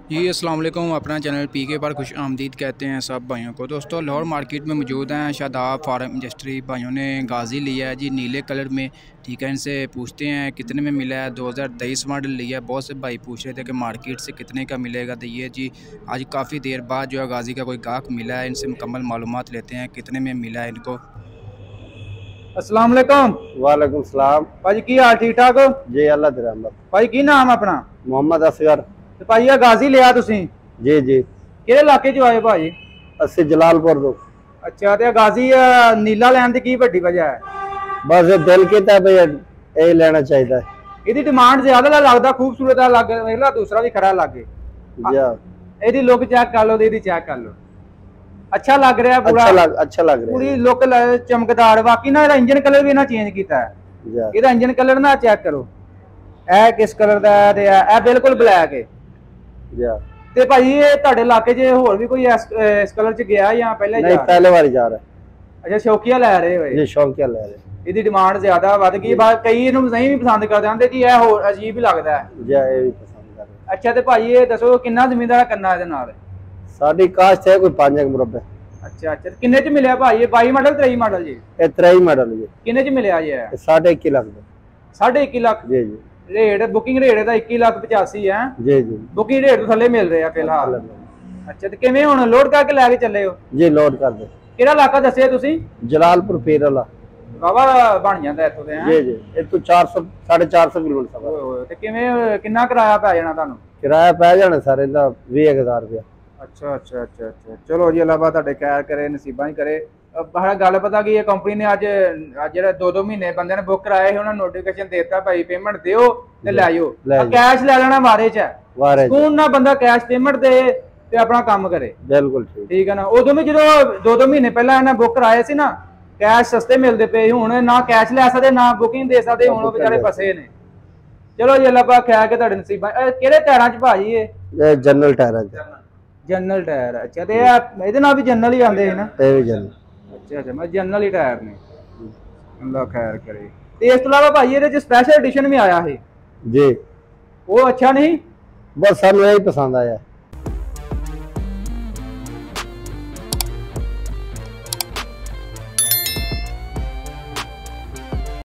जी अस्सलाम वालेकुम। अपना चैनल पीके पर खुश आमदीद कहते हैं सब भाइयों को। दोस्तों लाहौर मार्केट में मौजूद हैं शादाब फार्म इंडस्ट्री। भाइयों ने गाजी लिया है जी नीले कलर में। ठीक है, इनसे पूछते हैं कितने में मिला है। 2023 मॉडल लिया है। बहुत से भाई पूछ रहे थे कि मार्केट से कितने का मिलेगा। तो ये जी आज काफ़ी देर बाद जो है गाजी का कोई गाहक मिला है। इनसे मुकम्मल मालूमात लेते हैं कितने में मिला है इनको। अस्सलाम वालेकुम। वालेकुम सलाम। भाजी की हाल ठीक ठाक हो जी अल्लाह दी रहमत। भाई की नाम अपना? मोहम्मद असगर। ਤੇ ਭਾਈ ਇਹ ਗਾਜ਼ੀ ਲਿਆ ਤੁਸੀਂ जी जी ਕਿਹੜੇ ਇਲਾਕੇ 'ਚ ਆਏ ਭਾਜੀ? अस्सी जलालपुर तो ਅੱਛਾ ਤੇ ਗਾਜ਼ੀ ਨੀਲਾ ਲੈਣ ਦੀ ਕੀ ਵੱਡੀ ਵਜ੍ਹਾ ਹੈ? बस ये दिल किता भई यही लेना चाहिए। ਇਹਦੀ ਡਿਮਾਂਡ ਜ਼ਿਆਦਾ ਲੱਗਦਾ ਖੂਬਸੂਰਤ ਆ ਲੱਗ ਵੇਖਲਾ ਦੂਸਰਾ ਵੀ ਖੜਾ ਲੱਗੇ। जी ਇਹਦੀ ਲੁੱਕ ਚੈੱਕ ਕਰ ਲਓ, ਇਹਦੀ ਚੈੱਕ ਕਰ ਲਓ। ਅੱਛਾ ਲੱਗ ਰਿਹਾ ਪੂਰਾ। अच्छा लग रहा ਪੂਰੀ ਲੁੱਕ ਚਮਕਦਾਰ। ਬਾਕੀ ਨਾ ਇਹਦਾ ਇੰਜਨ ਕਲਰ ਵੀ ਨਾ ਚੇਂਜ ਕੀਤਾ ਹੈ। है। ਇਹਦਾ ਇੰਜਨ ਕਲਰ ਨਾ ਚੈੱਕ ਕਰੋ। ਇਹ ਕਿਸ ਕਲਰ ਦਾ ਹੈ ਤੇ ਇਹ ਬਿਲਕੁਲ ਬਲੈਕ ਹੈ। जी ਤੇ ਭਾਈ ਇਹ ਤੁਹਾਡੇ ਇਲਾਕੇ 'ਚ ਹੋਰ ਵੀ ਕੋਈ ਇਸ ਕਲਰ 'ਚ ਗਿਆ ਜਾਂ ਪਹਿਲੇ नहीं पहले बार जा रहा है। ਅੱਛਾ ਸ਼ੌਕੀਆ ਲੈ ਰਹੇ ਹੋਏ। जी शौकिया ले रहे। ਇਹਦੀ ਡਿਮਾਂਡ ਜ਼ਿਆਦਾ ਵੱਧ ਗਈ। ਕਈ ਇਹਨੂੰ ਨਹੀਂ ਵੀ ਪਸੰਦ ਕਰਦੇ ਆਂਦੇ ਜੀ ਇਹ ਹੋਰ ਅਜੀਬ ਹੀ ਲੱਗਦਾ ਹੈ। जी ये भी पसंद कर रहे। ਅੱਛਾ ਤੇ ਭਾਈ ਇਹ ਦੱਸੋ ਕਿੰਨਾ ਜ਼ਮੀਨਦਾਰ ਕਰਨਾ ਇਹਦੇ ਨਾਲ? साडी कास्ट है कोई 5 मुरब्बे। ਅੱਛਾ ਅੱਛਾ ਕਿੰਨੇ 'ਚ ਮਿਲਿਆ ਭਾਈ? ਇਹ 22 ਮਾਡਲ 23 ਮਾਡਲ ਜੀ? ये 23 मॉडल जी। ਕਿੰਨੇ 'ਚ ਮਿਲਿਆ ਜੀ ਇਹ? 1.5 लाख ਦਾ। 1.5 ਲੱਖ जी जी ਰੇਟ? ਬੁਕਿੰਗ ਰੇਟ ਇਹਦਾ 21,85,000 ਹੈ। जी जी ਬੁਕਿੰਗ ਰੇਟ ਤੋਂ ਥੱਲੇ ਮਿਲ ਰਿਹਾ ਫਿਲਹਾਲ। ਅੱਛਾ ਤੇ ਕਿਵੇਂ ਹੁਣ ਲੋਡ ਕਰਕੇ ਲੈ ਕੇ ਚੱਲੇ ਹੋ? जी लोड कर दे। ਕਿਹੜਾ ਇਲਾਕਾ ਦੱਸਿਆ ਤੁਸੀਂ? जलालपुर पीर वाला। ਵਾਵਾ ਬਣ ਜਾਂਦਾ ਇੱਥੋਂ ਦੇ। जी जी ये तो 400 450 किलोमीटर सफर। ਓਏ ਹੋਏ ਤੇ ਕਿਵੇਂ ਕਿੰਨਾ ਕਿਰਾਇਆ ਪੈ ਜਾਣਾ ਤੁਹਾਨੂੰ? किराया पै जाना सर ਇਹਦਾ 20000 रुपया। ਅੱਛਾ ਅੱਛਾ ਅੱਛਾ ਅੱਛਾ ਚਲੋ ਜੀ ਅੱਲਾਹ ਤੁਹਾਡੇ ਖੈਰ ਕਰੇ, ਨਸੀਬਾਂ ਹੀ ਕਰੇ। ਬਾਹਰ ਗੱਲ ਪਤਾ ਕੀ ਹੈ, ਕੰਪਨੀ ਨੇ ਅੱਜ ਜਿਹੜਾ 2-2 ਮਹੀਨੇ ਬੰਦਿਆਂ ਨੇ ਬੁੱਕ ਕਰਾਏ ਸੀ ਉਹਨਾਂ ਨੂੰ ਨੋਟੀਫਿਕੇਸ਼ਨ ਦੇਤਾ ਭਾਈ ਪੇਮੈਂਟ ਦਿਓ ਤੇ ਲੈ ਜਾਓ। ਕੈਸ਼ ਲੈ ਲੈਣਾ ਵਾਰੇ 'ਚ ਹੈ। ਸਕੂਨ ਨਾਲ ਬੰਦਾ ਕੈਸ਼ ਪੇਮੈਂਟ ਦੇ ਤੇ ਆਪਣਾ ਕੰਮ ਕਰੇ। ਬਿਲਕੁਲ ਠੀਕ ਹੈ ਨਾ। ਉਦੋਂ ਵੀ ਜਦੋਂ 2-2 ਮਹੀਨੇ ਪਹਿਲਾਂ ਇਹਨਾਂ ਬੁੱਕ ਕਰਾਏ ਸੀ ਨਾ ਕੈਸ਼ ਸਸਤੇ ਮਿਲਦੇ ਪਏ। ਹੁਣ ਨਾ ਕੈਸ਼ ਲੈ ਸਕਦੇ ਨਾ ਬੁਕਿੰਗ ਦੇ ਸਕਦੇ। ਹੁਣ ਉਹ ਵਿਚਾਰੇ ਫਸੇ ਨੇ। ਚਲੋ ਜੀ ਅੱਲਾਹ ਪਾਕ ਖੈਰ ਕੇ ਤੁਹਾਡੇ ਨਸੀਬਾਂ। ਕਿਹੜੇ ਟਾਇਰਾਂ 'ਚ ਭਾਜੀ ਇਹ ਜਨਰਲ ਟਾਇਰਾਂ 'ਚ। General tyre? ਅੱਛਾ ਤੇ ਇਹਦੇ ਨਾਲ ਵੀ ਜਨਰਲ ਹੀ ਆਉਂਦੇ ਹੈ ਨਾ? ਇਹ ਵੀ ਜਨਰਲ। ਅੱਛਾ ਅੱਛਾ ਮੈਂ ਜਨਰਲ ਹੀ ਟਾਇਰ ਨੇ। ਅੱਲਾਹ ਖੈਰ ਕਰੇ। ਤੇ ਇਸ ਤੋਂ ਇਲਾਵਾ ਭਾਈ ਇਹਦੇ 'ਚ ਸਪੈਸ਼ਲ ਐਡੀਸ਼ਨ ਵੀ ਆਇਆ ਹੈ ਜੀ। ਉਹ ਅੱਛਾ ਨਹੀਂ? ਬਸ ਸਾਨੂੰ ਇਹੀ ਪਸੰਦ ਆਇਆ।